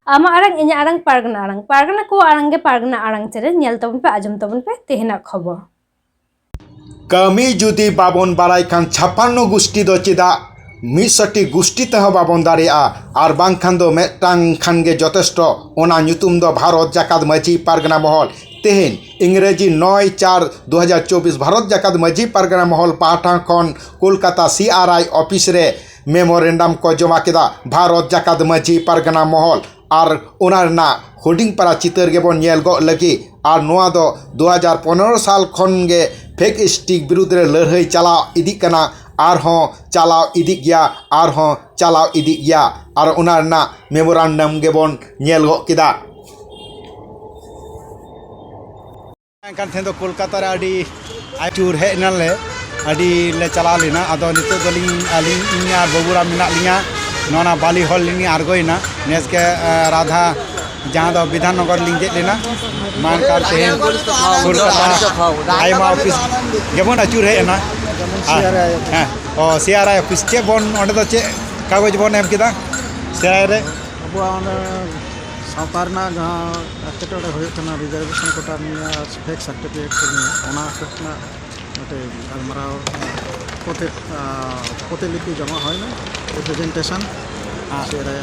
आमा आरंग इन्या आरंग पारगना को आरंगे पारगना आरंग चेरे नेल तबन पे आजम तबन पे तेहना खबर कमी जुदी बाबन बाराय खान 56 गोष्ठी दो चेदा 61 गोष्ठी तह बाबन दाड़ेया आर बांखान दो मेटांग खानगे जथेष्ट ओना ᱧᱩᱛᱩᱢ दो भारत जाकात माझी पारगना महल तेहेन इंग्रेजी 9/4/2024 भारत जाकात माझी पारगना महल पाहटा खन कोलकाता CRI ऑफिस रे मेमोरेंडम को जमा केदा भारत जाकात माझी पारगना महल और ओना होर्डिंग पारा चितर गेबन नेल गो लगी और नोआ दो 2015 साल खन गे फेक स्टिक विरुद्ध रे लड़ाई चलाव इदी कना आरहों चलाव इदी गया आरहों चलाव इदी गया और ओना memorandum गेबन nail go केदा kan thendo kolkata re adi atur he nale adi le chala lena ado nito doling aling inya baburam menak linya nona bali hall lini argoina neske radha jahan do bidhannagar ling jet lena man kar tehen kolkata aima office gebon atur he na o CRI office che bon onde do che kagoj bon em kida CRI re abo सावतारना जहाँ एटेटोडे होना reservation quota fake certificate गलमाराव प्रतिलिपि जमा है representation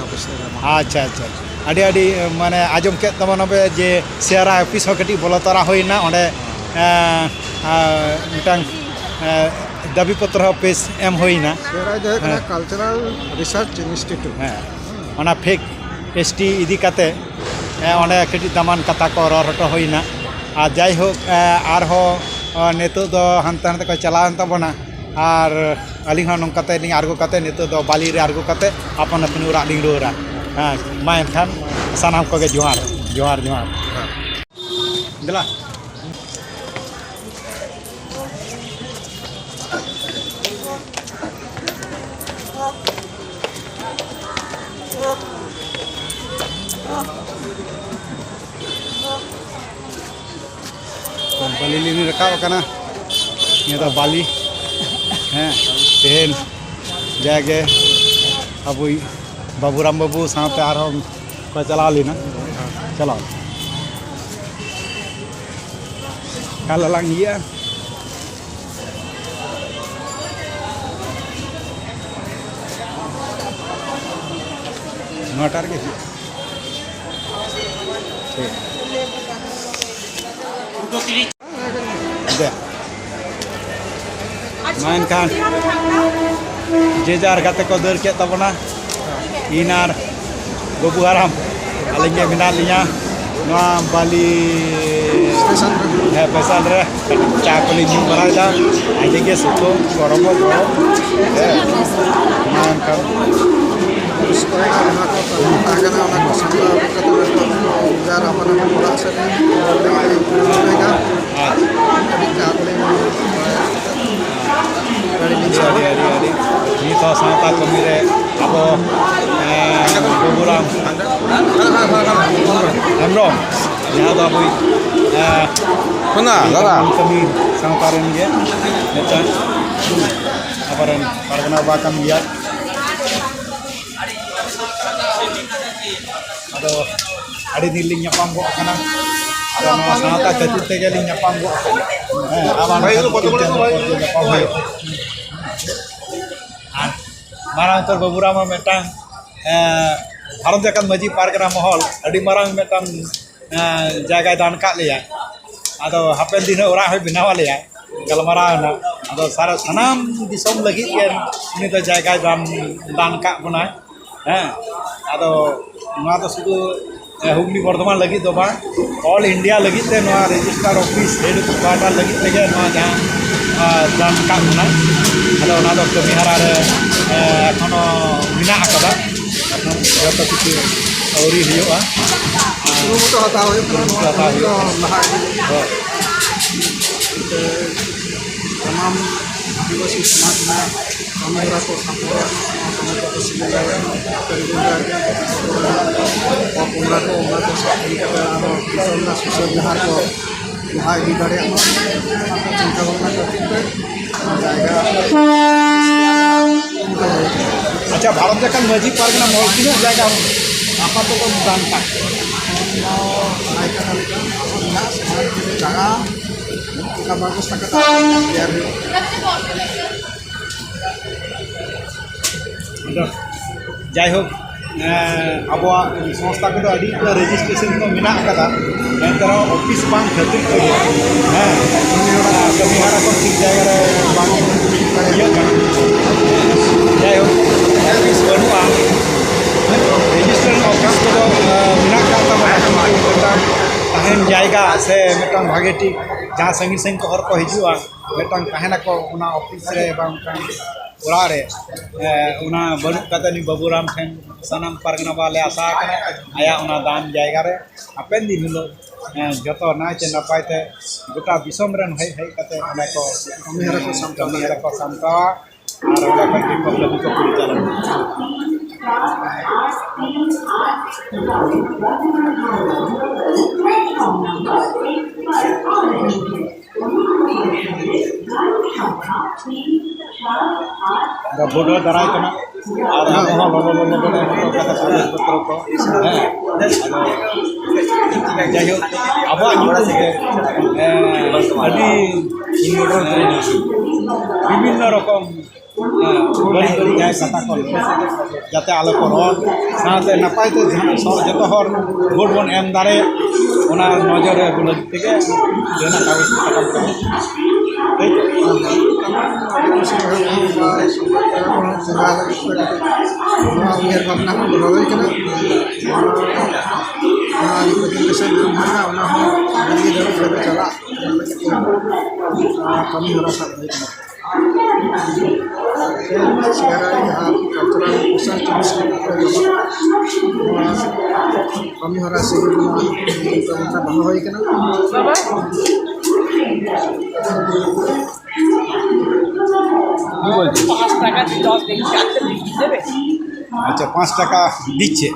office अच्छा अच्छा अड़ी अड़ी माने आजम के तमनबे जे CRI ऑफिस कटी बोलो तरा होइना ओंडे मिटांग दाबी पत्र पेश एम होइना CRI दे कल्चरल रिसर्च इंस्टीट्यूट ओना फेक ST इदी काते ओंडे कटी दामान कथा को रटो होइना आ जाय हो आर हो नेतो दो हानते हानते को चलान तबना आर अलिंग हन नंकाते लिंग आरगो काते नेतो दो बाली रे आरगो काते अपन अपन उरा लिंग रोरा हां मा एनखान सानाम को गे जोहार जोहार जोहार दिला बाली लिनी रकाब करना ये तो बाली हैं तेहन जागे अब बाबूराम बाबू साथ आर हम को चला लेना चलाओ कल लंग ये नोटर के mainkan jejar kata ko der ke tabona inar gobu haram alingnya minalinya no bali station pesan re cha kali ni baraja aje ke suto goromo goro mainkan उसको आगे ना उनको संभाल के तो जार अपन अपन पूरा से लेगा अभी क्या बोले hari ini to santa kami re abo goburam amrom ya to abu mana lala kami sangkaran dia necan aparan pargana bakam dia ado adi niling nyapam go kana ado no sanata kati tegeling nyapam go aban bayu nyapam marang tor baburama metang Bharat जाकात माझी पारगना महल अड़ी मारांग मेटान जायगा दान का लिया आदो happen दिन ओरा है बनावा लिया गलमारा ना आदो सारा सनाम दिसम लगी के उनी तो जायगा दान का बना है आदो ना तो शुद्ध हुगली बर्धमान लगी दो बा ऑल इंडिया लगी ते ना रजिस्टर ऑफिस हेड क्वार्टर लगी ते ना जहां दान का बना आदो ना तो कमी हारा रे एखोनो बिना आकदा जतो किछु औरी हुआ तो हता हो तमाम आदिवासी समाज में कमेरा को सपोर्ट को सिलेगा और उमरा को साथी का आरो किसना सुसर जहां को वहां भी बड़े चिंता भावना करते जाएगा अच्छा भारत जाकात माझी पारगना महल तीन जायगा apa tuh kamu berangkat? mau naik ke kali kan enggak sekarang ini jangan kita bagus tak kata biar Udah, jaihok abuah संस्था को अड़ी रजिस्ट्रेशन को मिला कदा एंतर ऑफिस बांग खातिर को हां कमी हरा को ठीक जाएगा रे बांग ये kan jaihok ऑफिस बनुआ रजिस्ट्रेशन ऑफिस को मिला करता बना tahen जाएगा से मिटन भागे ठीक जहां संगी संग को हर को हिजुआ मिटन ताहेना को उना ऑफिस रे बांग kan orang re, una baru kata ni baburam fen sanam pargana bale asa kana aya una dan jayga re apen din lo joto na che napai te gota disom ren hai kate ana ko kami hara ko samta ar ola ko tim ko lagu ko purijalan bodoh darai kena ada lo kata kasus betul ko jayo apa nyuruh adi বিভিন্ন রকম জায়গায় কথা call যাতে আলো করন সাথে নাপাইতে যত হর vote বন এম দাঁড়ে ওনার নজরে গুলো থেকে যেনা কাগজ খতম করে biar karena aku berlalu kena ikutin kesan mana ona ho dari jalan kami merasa baik sekarang cultural pusat terus kami merasa kita bahwa kena আচ্ছা 5 টাকা দিচ্ছে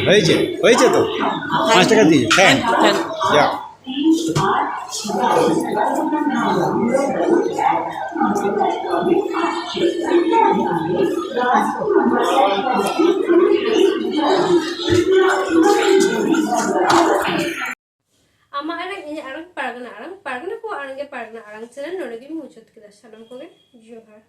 হয়েছে হয়েছে তো 5 টাকা দিয়ে হ্যাঁ যা ama arang ini arang pargana ko arang ge pargana arang channel nore ge muchut kida salam koge johar